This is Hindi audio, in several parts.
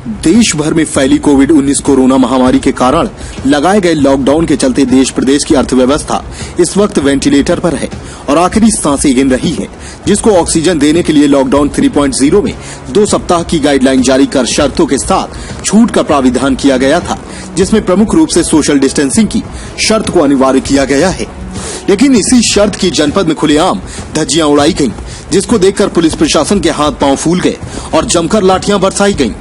देश भर में फैली कोविड-19 कोरोना महामारी के कारण लगाए गए लॉकडाउन के चलते देश प्रदेश की अर्थव्यवस्था इस वक्त वेंटिलेटर पर है और आखिरी सांसें गिन रही है, जिसको ऑक्सीजन देने के लिए लॉकडाउन 3.0 में 2 सप्ताह की गाइडलाइन जारी कर शर्तों के साथ छूट का प्राविधान किया गया था, जिसमें प्रमुख रूप से सोशल डिस्टेंसिंग की शर्त को अनिवार्य किया गया है। लेकिन इसी शर्त की जनपद में खुलेआम धज्जियां उड़ाई गईं, जिसको देखकर पुलिस प्रशासन के हाथ पांव फूल गए और जमकर लाठियां बरसाई गईं।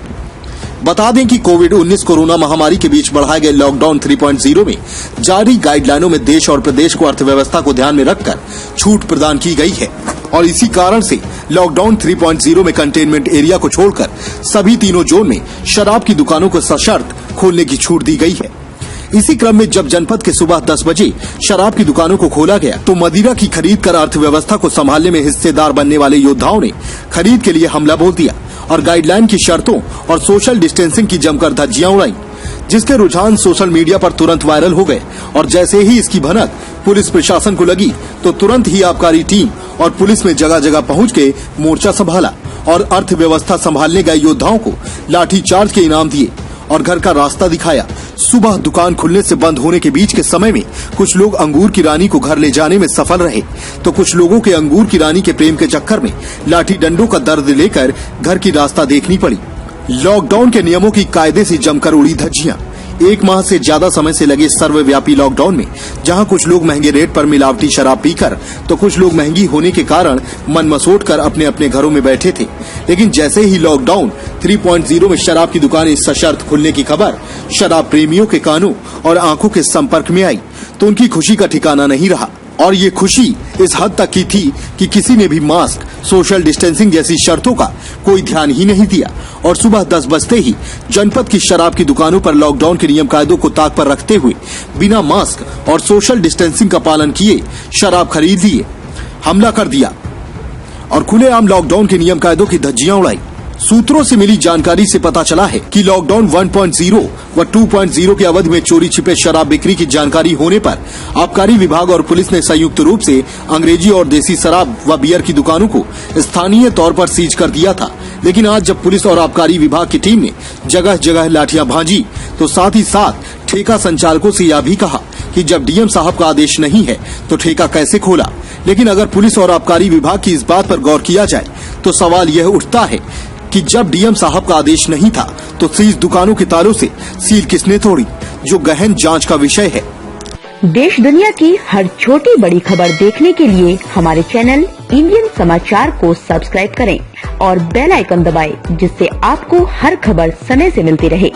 बता दें कि कोविड-19 कोरोना महामारी के बीच बढ़ाए गए लॉकडाउन 3.0 में जारी गाइडलाइनों में देश और प्रदेश को अर्थव्यवस्था को ध्यान में रखकर छूट प्रदान की गई है और इसी कारण से लॉकडाउन 3.0 में कंटेनमेंट एरिया को छोड़कर सभी तीनों जोन में शराब की दुकानों को सशर्त खोलने की छूट दी गई है। इसी क्रम में जब जनपद के सुबह 10 बजे शराब की दुकानों को खोला गया तो मदिरा की खरीद कर अर्थव्यवस्था को संभालने में हिस्सेदार बनने वाले योद्धाओं ने खरीद के लिए हमला बोल दिया और गाइडलाइन की शर्तों और सोशल डिस्टेंसिंग की जमकर धज्जियां उड़ाई, जिसके रुझान सोशल मीडिया पर तुरंत वायरल हो गए और जैसे ही इसकी भनक पुलिस प्रशासन को लगी तो तुरंत ही आबकारी टीम और पुलिस में जगह जगह पहुंच के मोर्चा संभाला और अर्थव्यवस्था संभालने गए योद्धाओं को लाठी चार्ज के इनाम दिए और घर का रास्ता दिखाया। सुबह दुकान खुलने से बंद होने के बीच के समय में कुछ लोग अंगूर की रानी को घर ले जाने में सफल रहे तो कुछ लोगों के अंगूर की रानी के प्रेम के चक्कर में लाठी डंडों का दर्द लेकर घर की रास्ता देखनी पड़ी। लॉकडाउन के नियमों की कायदे से जमकर उड़ी धज्जियां। 1 माह से ज्यादा समय से लगे सर्वव्यापी लॉकडाउन में जहां कुछ लोग महंगे रेट पर मिलावटी शराब पीकर तो कुछ लोग महंगी होने के कारण मन मसोट कर अपने अपने घरों में बैठे थे। लेकिन जैसे ही लॉकडाउन 3.0 में शराब की दुकानें सशर्त खुलने की खबर शराब प्रेमियों के कानों और आंखों के संपर्क में आई तो उनकी खुशी का ठिकाना नहीं रहा और ये खुशी इस हद तक की थी कि किसी ने भी मास्क, सोशल डिस्टेंसिंग जैसी शर्तों का कोई ध्यान ही नहीं दिया और सुबह 10 बजते ही जनपद की शराब की दुकानों पर लॉकडाउन के नियम कायदों को ताक पर रखते हुए बिना मास्क और सोशल डिस्टेंसिंग का पालन किए शराब खरीद लिए, हमला कर दिया और खुलेआम लॉकडाउन के नियम कायदों की धज्जियां उड़ाई। सूत्रों से मिली जानकारी से पता चला है कि लॉकडाउन 1.0 व 2.0 की अवधि में चोरी छिपे शराब बिक्री की जानकारी होने पर आबकारी विभाग और पुलिस ने संयुक्त रूप से अंग्रेजी और देसी शराब व बियर की दुकानों को स्थानीय तौर पर सीज कर दिया था। लेकिन आज जब पुलिस और आबकारी विभाग की टीम ने जगह जगह लाठियां भांजी तो साथ ही साथ ठेका संचालकों से यह भी कहा कि जब डीएम साहब का आदेश नहीं है तो ठेका कैसे खोला। लेकिन अगर पुलिस और आबकारी विभाग की इस बात पर गौर किया जाए तो सवाल यह उठता है कि जब डीएम साहब का आदेश नहीं था तो सीज दुकानों के तालों से सील किसने तोड़ी, जो गहन जांच का विषय है। देश दुनिया की हर छोटी बड़ी खबर देखने के लिए हमारे चैनल इंडियन समाचार को सब्सक्राइब करें और बेल आइकन दबाएं, जिससे आपको हर खबर समय से मिलती रहे।